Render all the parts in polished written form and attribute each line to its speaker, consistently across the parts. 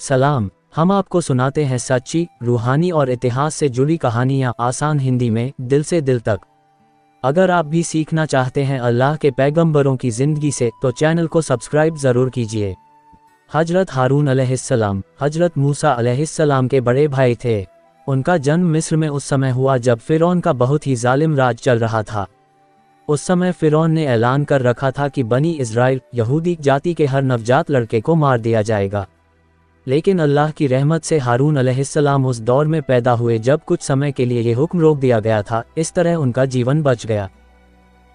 Speaker 1: सलाम। हम आपको सुनाते हैं सच्ची, रूहानी और इतिहास से जुड़ी कहानियाँ आसान हिंदी में, दिल से दिल तक। अगर आप भी सीखना चाहते हैं अल्लाह के पैगंबरों की ज़िंदगी से तो चैनल को सब्सक्राइब ज़रूर कीजिए। हजरत हारून अलैहिस्सलाम हजरत मूसा अलैहिस्सलाम के बड़े भाई थे। उनका जन्म मिस्र में उस समय हुआ जब फ़िरौन का बहुत ही जालिम राज चल रहा था। उस समय फ़िरौन ने ऐलान कर रखा था कि बनी इज़राइल यहूदी जाति के हर नवजात लड़के को मार दिया जाएगा। लेकिन अल्लाह की रहमत से हारून अलैहिस्सलाम उस दौर में पैदा हुए जब कुछ समय के लिए ये हुक्म रोक दिया गया था। इस तरह उनका जीवन बच गया।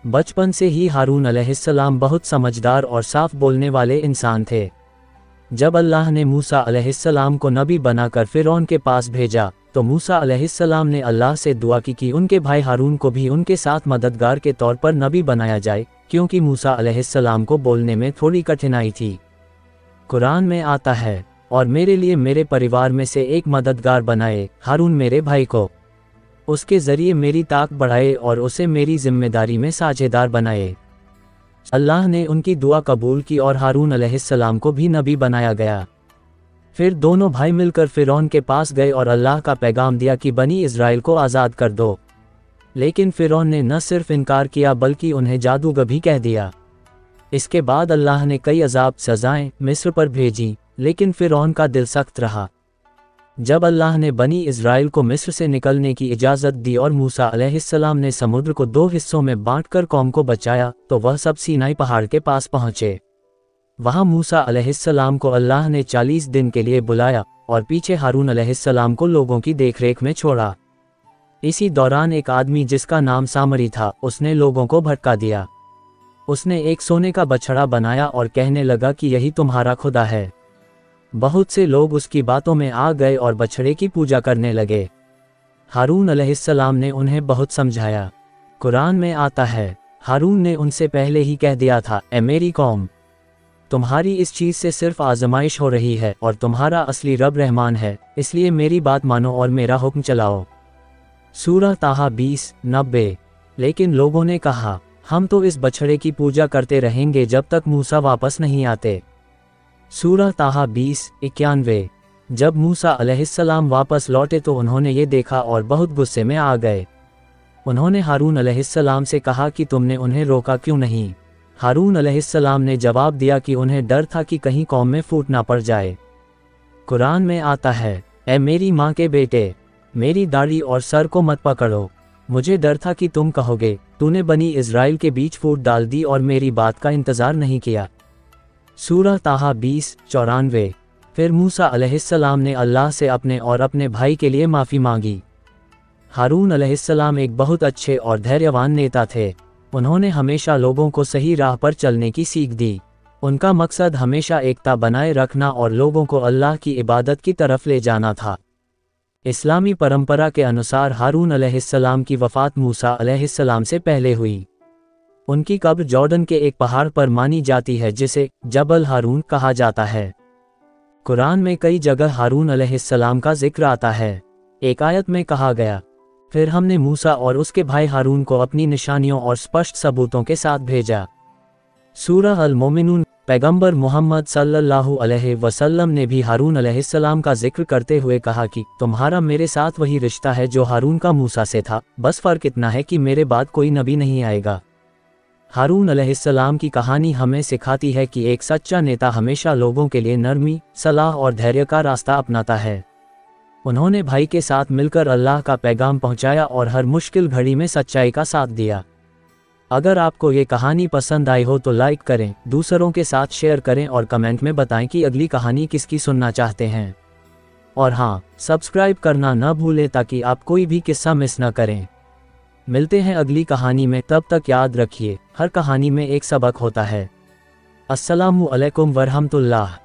Speaker 1: बचपन से ही हारून अलैहिस्सलाम बहुत समझदार और साफ बोलने वाले इंसान थे। जब अल्लाह ने मूसा अलैहिस्सलाम को नबी बनाकर फ़िरौन के पास भेजा तो मूसा अलैहिस्सलाम ने अल्लाह से दुआ की कि उनके भाई हारून को भी उनके साथ मददगार के तौर पर नबी बनाया जाए, क्योंकि मूसा अलैहिस्सलाम को बोलने में थोड़ी कठिनाई थी। कुरान में आता है, और मेरे लिए मेरे परिवार में से एक मददगार बनाए, हारून मेरे भाई को। उसके ज़रिए मेरी ताकत बढ़ाए और उसे मेरी जिम्मेदारी में साझेदार बनाए। अल्लाह ने उनकी दुआ कबूल की और हारून अलैहिस्सलाम को भी नबी बनाया गया। फिर दोनों भाई मिलकर फ़िरौन के पास गए और अल्लाह का पैगाम दिया कि बनी इज़राइल को आज़ाद कर दो। लेकिन फ़िरौन ने न सिर्फ इनकार किया बल्कि उन्हें जादूगर भी कह दिया। इसके बाद अल्लाह ने कई अज़ाब सज़ाएं मिस्र पर भेजी, लेकिन फ़िरौन का दिल सख्त रहा। जब अल्लाह ने बनी इज़राइल को मिस्र से निकलने की इजाज़त दी और मूसा अलैहिस्सलाम ने समुद्र को 2 हिस्सों में बांटकर कौम को बचाया तो वह सब सीनाई पहाड़ के पास पहुँचे। वहाँ मूसा अलैहिस्सलाम को अल्लाह ने 40 दिन के लिए बुलाया और पीछे हारून अलैहिस्सलाम को लोगों की देखरेख में छोड़ा। इसी दौरान एक आदमी जिसका नाम सामरी था, उसने लोगों को भटका दिया। उसने एक सोने का बछड़ा बनाया और कहने लगा कि यही तुम्हारा खुदा है। बहुत से लोग उसकी बातों में आ गए और बछड़े की पूजा करने लगे। हारून अलैहिस्सलाम ने उन्हें बहुत समझाया। कुरान में आता है, हारून ने उनसे पहले ही कह दिया था, ए मेरी कौम, तुम्हारी इस चीज़ से सिर्फ आजमाइश हो रही है और तुम्हारा असली रब रहमान है, इसलिए मेरी बात मानो और मेरा हुक्म चलाओ। सूरह ताहा 20:90। लेकिन लोगों ने कहा, हम तो इस बछड़े की पूजा करते रहेंगे जब तक मूसा वापस नहीं आते। सूरह ताहा 20:91। जब मूसा अलैहिस्सलाम वापस लौटे तो उन्होंने ये देखा और बहुत गुस्से में आ गए। उन्होंने हारून अलैहिस्सलाम से कहा कि तुमने उन्हें रोका क्यों नहीं। हारून अलैहिस्सलाम ने जवाब दिया कि उन्हें डर था कि कहीं कौम में फूट ना पड़ जाए। कुरान में आता है, ए मेरी माँ के बेटे, मेरी दाढ़ी और सर को मत पकड़ो। मुझे डर था कि तुम कहोगे, तूने बनी इज़राइल के बीच फूट डाल दी और मेरी बात का इंतज़ार नहीं किया। सूरह ताहा 20:94। फिर मूसा अलैहिस्सलाम ने अल्लाह से अपने और अपने भाई के लिए माफ़ी मांगी। हारून अलैहिस्सलाम एक बहुत अच्छे और धैर्यवान नेता थे। उन्होंने हमेशा लोगों को सही राह पर चलने की सीख दी। उनका मकसद हमेशा एकता बनाए रखना और लोगों को अल्लाह की इबादत की तरफ ले जाना था। इस्लामी परंपरा के अनुसार हारून अलैहिस्सलाम की वफ़ात मूसा अलैहिस्सलाम से पहले हुई। उनकी कब्र जॉर्डन के एक पहाड़ पर मानी जाती है जिसे जबल हारून कहा जाता है। कुरान में कई जगह हारून अलैहिस्सलाम का जिक्र आता है। एक आयत में कहा गया, फिर हमने मूसा और उसके भाई हारून को अपनी निशानियों और स्पष्ट सबूतों के साथ भेजा। सूरह अल-मोमिनून। पैगंबर मोहम्मद सल्लल्लाहु अलैहि वसल्लम ने भी हारून अलैहिस्सलाम का जिक्र करते हुए कहा कि तुम्हारा मेरे साथ वही रिश्ता है जो हारून का मूसा से था, बस फ़र्क इतना है कि मेरे बाद कोई नबी नहीं आएगा। हारून अलैहिस्सलाम की कहानी हमें सिखाती है कि एक सच्चा नेता हमेशा लोगों के लिए नरमी, सलाह और धैर्य का रास्ता अपनाता है। उन्होंने भाई के साथ मिलकर अल्लाह का पैगाम पहुंचाया और हर मुश्किल घड़ी में सच्चाई का साथ दिया। अगर आपको ये कहानी पसंद आई हो तो लाइक करें, दूसरों के साथ शेयर करें और कमेंट में बताएं कि अगली कहानी किसकी सुनना चाहते हैं। और हाँ, सब्सक्राइब करना न भूलें ताकि आप कोई भी किस्सा मिस न करें। मिलते हैं अगली कहानी में, तब तक याद रखिए, हर कहानी में एक सबक होता है। अस्सलामु अलैकुम वरहमतुल्लाह।